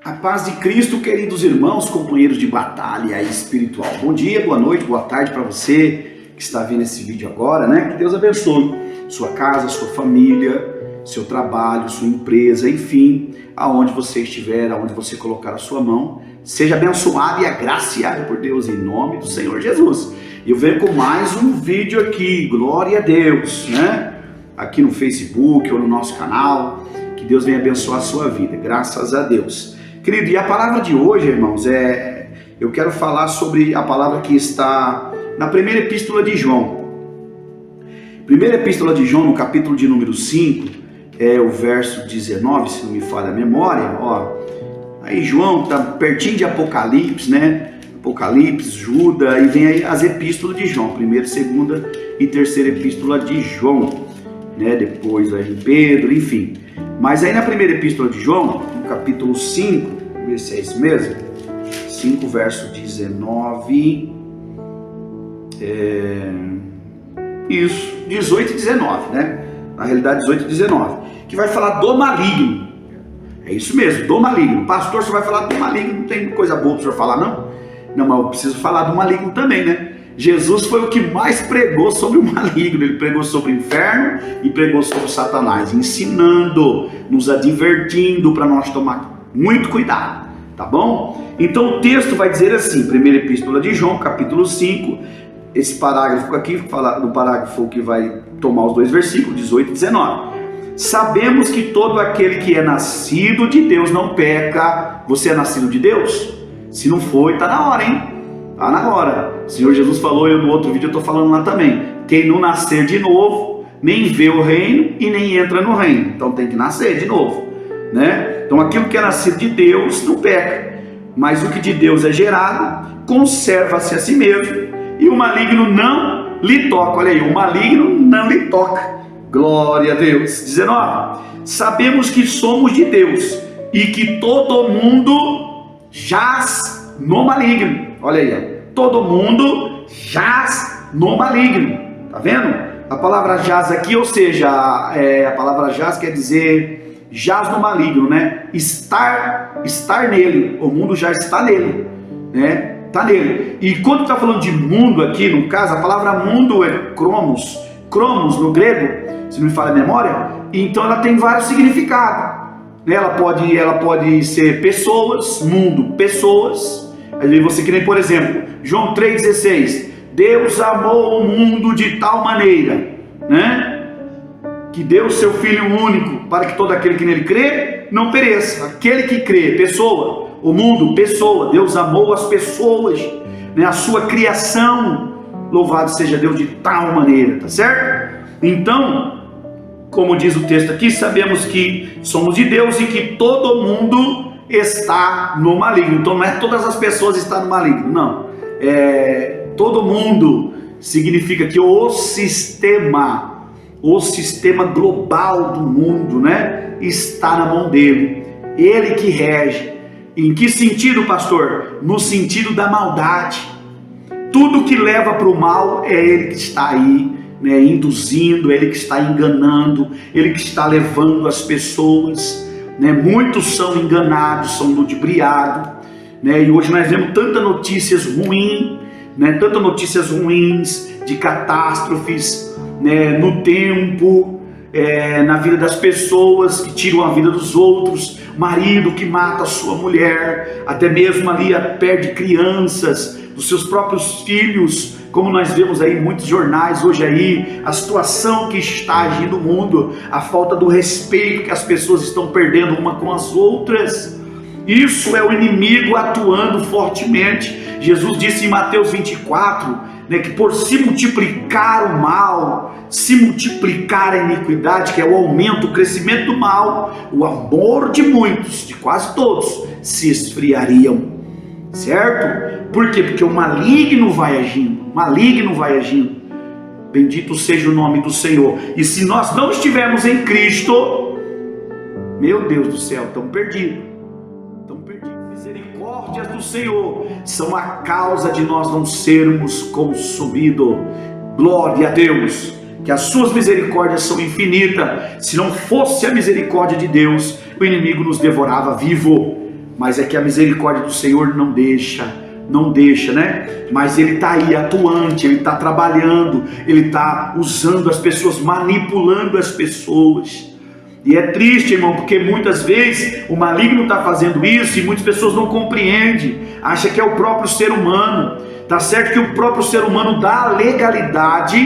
A paz de Cristo, queridos irmãos, companheiros de batalha espiritual. Bom dia, boa noite, boa tarde para você que está vendo esse vídeo agora, né? Que Deus abençoe sua casa, sua família, seu trabalho, sua empresa, enfim, aonde você estiver, aonde você colocar a sua mão, seja abençoado e agraciado por Deus em nome do Senhor Jesus. Eu venho com mais um vídeo aqui, glória a Deus, né? Aqui no Facebook ou no nosso canal, que Deus venha abençoar a sua vida, graças a Deus. Querido, e a palavra de hoje, irmãos, eu quero falar sobre a palavra que está na primeira epístola de João. Primeira epístola de João, no capítulo de número 5, o verso 19, se não me falha a memória, ó. Aí João está pertinho de Apocalipse, né? Apocalipse, Judas, e vem aí as epístolas de João, primeira, segunda e terceira epístola de João, né? Depois vai vir Pedro, enfim. Mas aí na primeira epístola de João, no capítulo 5, vamos ver se é isso mesmo, 5 verso 19, isso, 18 e 19, né? Na realidade 18 e 19, que vai falar do maligno. É isso mesmo, do maligno. Pastor, você vai falar do maligno, não tem coisa boa para o senhor falar, não? Não, mas eu preciso falar do maligno também, né? Jesus foi o que mais pregou sobre o maligno. Ele pregou sobre o inferno e pregou sobre Satanás, ensinando, nos advertindo para nós tomar muito cuidado, tá bom? Então o texto vai dizer assim, primeira epístola de João, capítulo 5, esse parágrafo aqui, no parágrafo que vai tomar os dois versículos, 18 e 19. Sabemos que todo aquele que é nascido de Deus não peca. Você é nascido de Deus? Se não foi, tá na hora, hein? Tá na hora. O Senhor Jesus falou, eu no outro vídeo eu estou falando lá também. Quem não nascer de novo, nem vê o reino e nem entra no reino. Então tem que nascer de novo, né? Então aquilo que é nascido de Deus não peca. Mas o que de Deus é gerado, conserva-se a si mesmo. E o maligno não lhe toca. Olha aí, o maligno não lhe toca. Glória a Deus. 19. Sabemos que somos de Deus e que todo mundo jaz no maligno. Olha aí, todo mundo jaz no maligno. Tá vendo? A palavra jaz aqui, ou seja, a palavra jaz quer dizer jaz no maligno, né? Estar nele. O mundo já está nele, né? Está nele. E quando está falando de mundo aqui, no caso, a palavra mundo é cromos. Cromos no grego, se não me falha a memória, então ela tem vários significados. Ela pode ser pessoas, mundo, pessoas. Às vezes você que nem, por exemplo, João 3,16, Deus amou o mundo de tal maneira, né? Que deu o seu Filho único, para que todo aquele que nele crê, não pereça. Aquele que crê, pessoa, o mundo, pessoa, Deus amou as pessoas, né? A sua criação, louvado seja Deus de tal maneira, tá certo? Então, como diz o texto aqui, sabemos que somos de Deus e que todo mundo está no maligno. Então não é todas as pessoas estão no maligno, não. Todo mundo significa que o sistema global do mundo, né, está na mão dele. Ele que rege. Em que sentido, pastor? No sentido da maldade. Tudo que leva para o mal é ele que está aí, né, induzindo, ele que está enganando, ele que está levando as pessoas, né? Muitos são enganados, são ludibriados, né? E hoje nós vemos tantas notícias ruins, né? Tantas notícias ruins de catástrofes, né? No tempo, na vida das pessoas que tiram a vida dos outros, marido que mata a sua mulher, até mesmo ali perde crianças, dos seus próprios filhos, como nós vemos aí em muitos jornais hoje aí, a situação que está agindo o mundo, a falta do respeito que as pessoas estão perdendo uma com as outras. Isso é o inimigo atuando fortemente. Jesus disse em Mateus 24, né, que por se multiplicar o mal, se multiplicar a iniquidade, que é o aumento, o crescimento do mal, o amor de muitos, de quase todos, se esfriariam. Certo? Por quê? Porque o maligno vai agindo. Bendito seja o nome do Senhor. E se nós não estivermos em Cristo, meu Deus do céu, estamos perdidos. Misericórdias do Senhor são a causa de nós não sermos consumidos. Glória a Deus, que as suas misericórdias são infinitas. Se não fosse a misericórdia de Deus, o inimigo nos devorava vivo. mas é que a misericórdia do Senhor não deixa, né? Mas ele está aí atuante, ele está trabalhando, ele está usando as pessoas, manipulando as pessoas. E é triste, irmão, porque muitas vezes o maligno está fazendo isso e muitas pessoas não compreendem, acha que é o próprio ser humano. Tá certo que o próprio ser humano dá a legalidade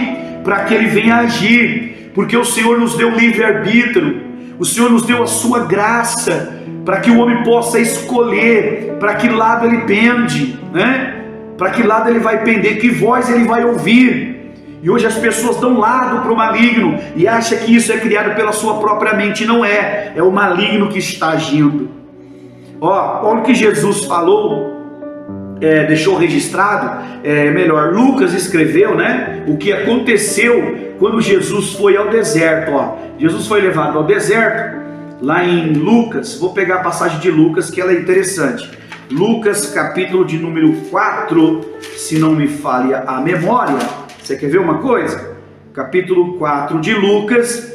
para que ele venha agir, porque o Senhor nos deu livre-arbítrio, o Senhor nos deu a sua graça, para que o homem possa escolher para que lado ele pende, né? Para que lado ele vai pender, que voz ele vai ouvir. E hoje as pessoas dão lado para o maligno e acham que isso é criado pela sua própria mente. Não é, é o maligno que está agindo. Olha o que Jesus falou, deixou registrado, Lucas escreveu, né? O que aconteceu quando Jesus foi ao deserto. Jesus foi levado ao deserto, lá em Lucas. Vou pegar a passagem de Lucas, que ela é interessante. Lucas, capítulo de número 4, se não me falha a memória. Você quer ver uma coisa? Capítulo 4 de Lucas,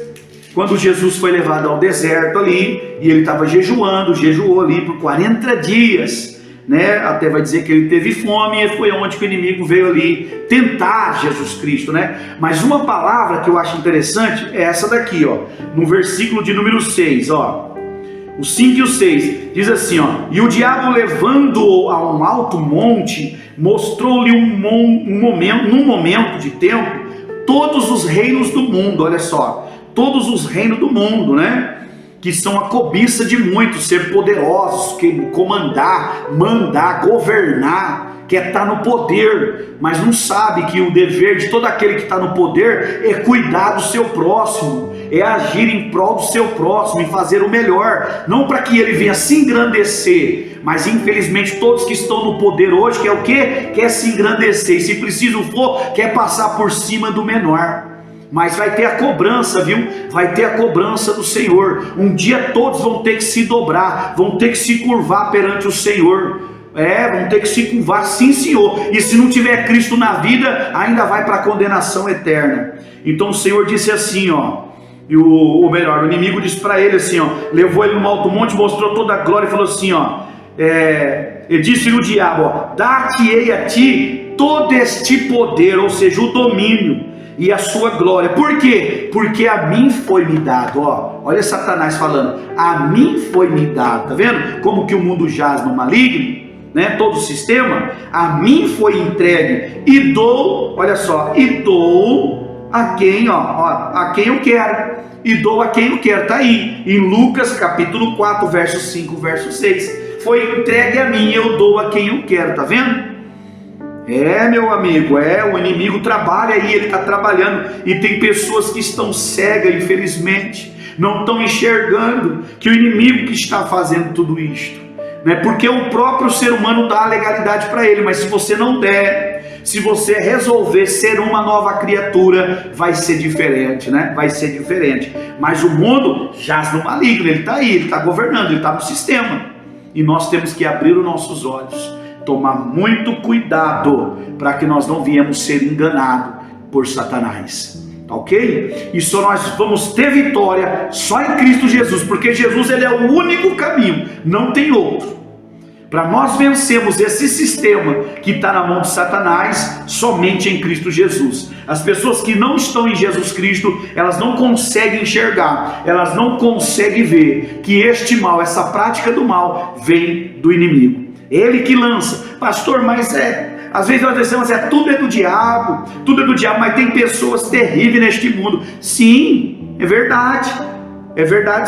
quando Jesus foi levado ao deserto ali, e ele estava jejuou ali por 40 dias, né? Até vai dizer que ele teve fome, e foi onde que o inimigo veio ali tentar Jesus Cristo, né? Mas uma palavra que eu acho interessante é essa daqui, no versículo de número 6, o 5 e o 6, diz assim, e o diabo, levando-o a um alto monte, mostrou-lhe num momento de tempo todos os reinos do mundo. Olha só, todos os reinos do mundo, né? Que são a cobiça de muitos, ser poderosos, que comandar, mandar, governar, quer estar no poder, mas não sabe que o dever de todo aquele que está no poder é cuidar do seu próximo, é agir em prol do seu próximo e fazer o melhor, não para que ele venha se engrandecer. Mas infelizmente todos que estão no poder hoje quer o quê? Quer se engrandecer, e se preciso for, quer passar por cima do menor. Mas vai ter a cobrança, viu? Vai ter a cobrança do Senhor. Um dia todos vão ter que se dobrar, vão ter que se curvar perante o Senhor. Vão ter que se curvar, sim, Senhor. E se não tiver Cristo na vida, ainda vai para a condenação eterna. Então o Senhor disse assim, e o inimigo disse para ele assim, levou ele no alto monte, mostrou toda a glória e falou assim, ele disse-lhe o diabo, dar-te-ei a ti todo este poder, ou seja, o domínio e a sua glória. Por quê? Porque a mim foi me dado. Olha Satanás falando, a mim foi me dado. Tá vendo como que o mundo jaz no maligno, né? Todo o sistema, a mim foi entregue e dou, olha só, e dou a quem, a quem eu quero, e dou a quem eu quero. Tá aí em Lucas capítulo 4, verso 5, verso 6, foi entregue a mim, eu dou a quem eu quero. Tá vendo? Meu amigo, o inimigo trabalha aí, ele está trabalhando, e tem pessoas que estão cegas, infelizmente, não estão enxergando que o inimigo que está fazendo tudo isto, né? Porque o próprio ser humano dá a legalidade para ele, mas se você não der, se você resolver ser uma nova criatura, vai ser diferente, né? Vai ser diferente. Mas o mundo jaz no maligno, ele está aí, ele está governando, ele está no sistema, e nós temos que abrir os nossos olhos, tomar muito cuidado para que nós não viemos ser enganados por Satanás, ok? E só nós vamos ter vitória só em Cristo Jesus, porque Jesus ele é o único caminho, não tem outro. Para nós vencermos esse sistema que está na mão de Satanás, somente em Cristo Jesus. As pessoas que não estão em Jesus Cristo, elas não conseguem enxergar, elas não conseguem ver que este mal, essa prática do mal, vem do inimigo. Ele que lança. Pastor, mas às vezes nós dizemos tudo é do diabo, mas tem pessoas terríveis neste mundo. Sim, é verdade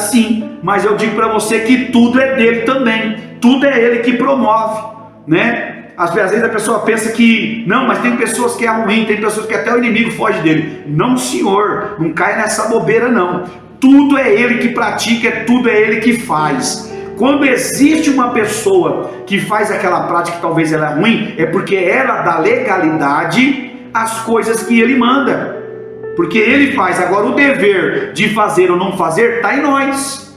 sim, mas eu digo para você que tudo é dele também, tudo é ele que promove, né? Às vezes a pessoa pensa que, não, mas tem pessoas que é ruim, tem pessoas que até o inimigo foge dele. Não, senhor, não cai nessa bobeira não, tudo é ele que pratica, tudo é ele que faz. Quando existe uma pessoa que faz aquela prática que talvez ela é ruim, é porque ela dá legalidade às coisas que ele manda, porque ele faz. Agora o dever de fazer ou não fazer está em nós,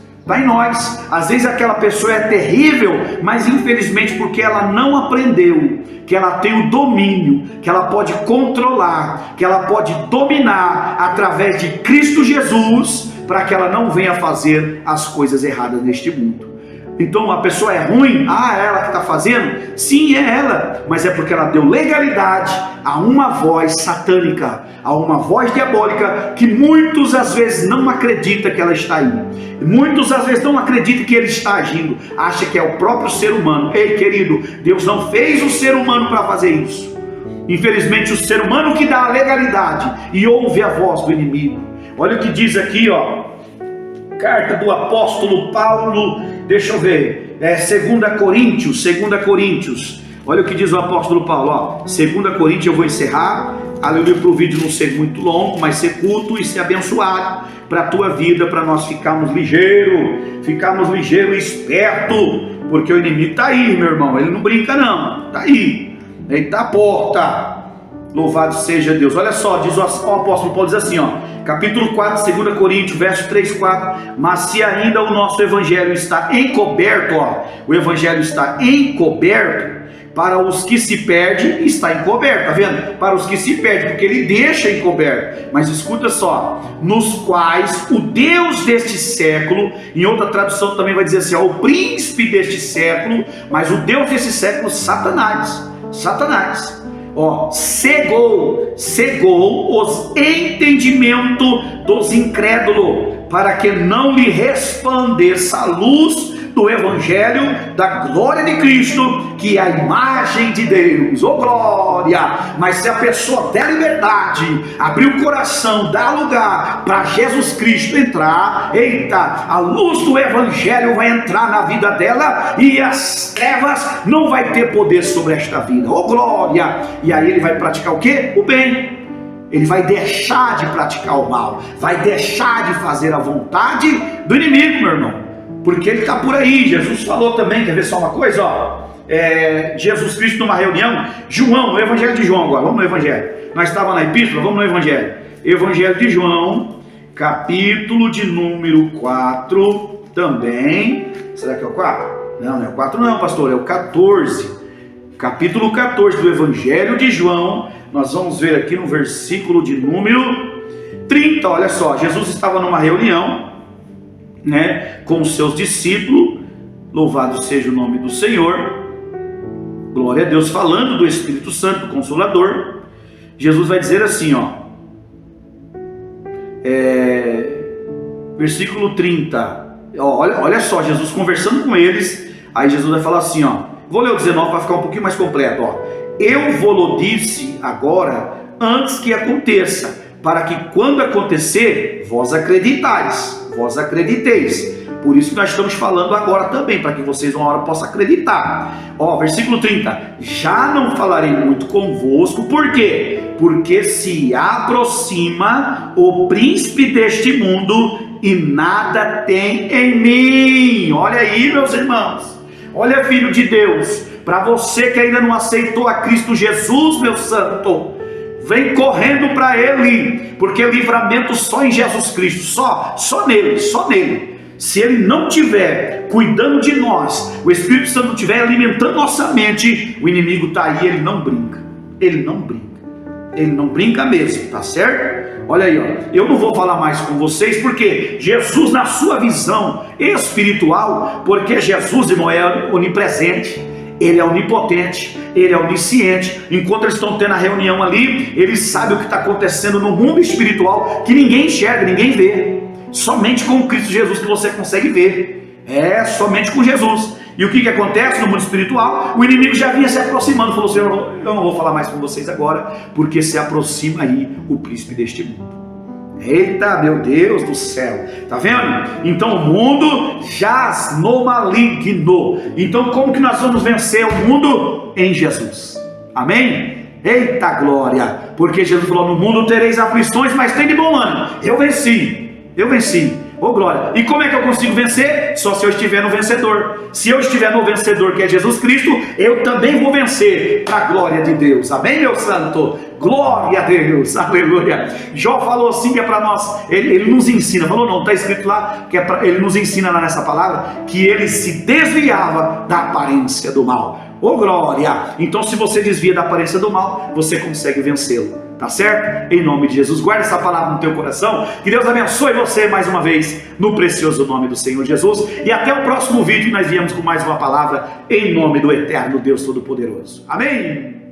Às vezes aquela pessoa é terrível, mas infelizmente porque ela não aprendeu que ela tem o domínio, que ela pode controlar, que ela pode dominar através de Cristo Jesus, para que ela não venha fazer as coisas erradas neste mundo. Então a pessoa é ruim? Ah, é ela que está fazendo? Sim, é ela, mas é porque ela deu legalidade a uma voz satânica, a uma voz diabólica, que muitos às vezes não acreditam que ela está aí. Muitos às vezes não acreditam que ele está agindo, acha que é o próprio ser humano. Ei, querido, Deus não fez o ser humano para fazer isso. Infelizmente o ser humano que dá a legalidade e ouve a voz do inimigo. Olha o que diz aqui, ó, carta do apóstolo Paulo, deixa eu ver, 2 Coríntios, olha o que diz o apóstolo Paulo, ó, 2 Coríntios, eu vou encerrar, aleluia, para o vídeo não ser muito longo, mas ser culto e ser abençoado para a tua vida, para nós ficarmos ligeiros e esperto, porque o inimigo está aí, meu irmão, ele não brinca não, está aí, ele está à porta. Louvado seja Deus. Olha só, diz o apóstolo Paulo, diz assim, ó, capítulo 4, 2 Coríntios, verso 3, 4, mas se ainda o nosso evangelho está encoberto, ó, o evangelho está encoberto, para os que se perdem, está encoberto, tá vendo? Para os que se perdem, porque ele deixa encoberto, mas escuta só, nos quais o Deus deste século, em outra tradução também vai dizer assim, ó, o príncipe deste século, mas o Deus desse século, Satanás, ó, cegou os entendimentos dos incrédulos, para que não lhe resplandeça a luz do evangelho da glória de Cristo, que é a imagem de Deus. Oh glória! Mas se a pessoa der liberdade, abrir o coração, dar lugar para Jesus Cristo entrar, eita, a luz do evangelho vai entrar na vida dela e as trevas não vai ter poder sobre esta vida. Oh glória! E aí ele vai praticar o quê? O bem. Ele vai deixar de praticar o mal, vai deixar de fazer a vontade do inimigo, meu irmão, porque ele está por aí. Jesus falou também, quer ver só uma coisa, ó, Jesus Cristo numa reunião, João, no evangelho de João agora, vamos no evangelho, nós estávamos na epístola, vamos no evangelho de João, capítulo de número 4, também, será que é o 4? Não é o 4 não, pastor, é o 14, capítulo 14 do evangelho de João. Nós vamos ver aqui no versículo de número 30, olha só, Jesus estava numa reunião, né, com os seus discípulos, louvado seja o nome do Senhor, glória a Deus, falando do Espírito Santo, do Consolador. Jesus vai dizer assim, ó, versículo 30, olha só, Jesus conversando com eles, aí Jesus vai falar assim, ó, vou ler o 19 para ficar um pouquinho mais completo, ó, eu vou-lo disse agora, antes que aconteça, para que quando acontecer, vós acrediteis. Por isso que nós estamos falando agora também, para que vocês uma hora possam acreditar. Ó, versículo 30, já não falarei muito convosco, por quê? Porque se aproxima o príncipe deste mundo e nada tem em mim. Olha aí, meus irmãos, olha, filho de Deus, para você que ainda não aceitou a Cristo Jesus, meu santo, vem correndo para Ele, porque o livramento só em Jesus Cristo, só nele. Se Ele não estiver cuidando de nós, o Espírito Santo não estiver alimentando nossa mente, o inimigo está aí, ele não brinca mesmo, tá certo? Olha aí, ó, eu não vou falar mais com vocês, porque Jesus, na sua visão espiritual, porque Jesus, irmão, é onipresente, Ele é onipotente, Ele é onisciente. Enquanto eles estão tendo a reunião ali, Ele sabe o que está acontecendo no mundo espiritual, que ninguém enxerga, ninguém vê. Somente com o Cristo Jesus que você consegue ver. Somente com Jesus. E o que acontece no mundo espiritual? O inimigo já vinha se aproximando, falou, Senhor, eu não vou falar mais com vocês agora, porque se aproxima aí o príncipe deste mundo. Eita, meu Deus do céu, tá vendo? Então o mundo jaz no maligno. Então como que nós vamos vencer o mundo? Em Jesus, amém? Eita glória, porque Jesus falou, no mundo tereis aflições, mas tem de bom ânimo, eu venci, oh glória. E como é que eu consigo vencer? Só se eu estiver no vencedor. Se eu estiver no vencedor, que é Jesus Cristo, eu também vou vencer, para a glória de Deus, amém, meu santo? Glória a Deus, aleluia. Jó falou assim, que é para nós, ele nos ensina, falou não, está escrito lá, que ele nos ensina lá nessa palavra, que ele se desviava da aparência do mal. Oh glória. Então se você desvia da aparência do mal, você consegue vencê-lo. Tá certo? Em nome de Jesus, guarda essa palavra no teu coração. Que Deus abençoe você mais uma vez, no precioso nome do Senhor Jesus. E até o próximo vídeo, nós viemos com mais uma palavra, em nome do eterno Deus Todo-Poderoso. Amém?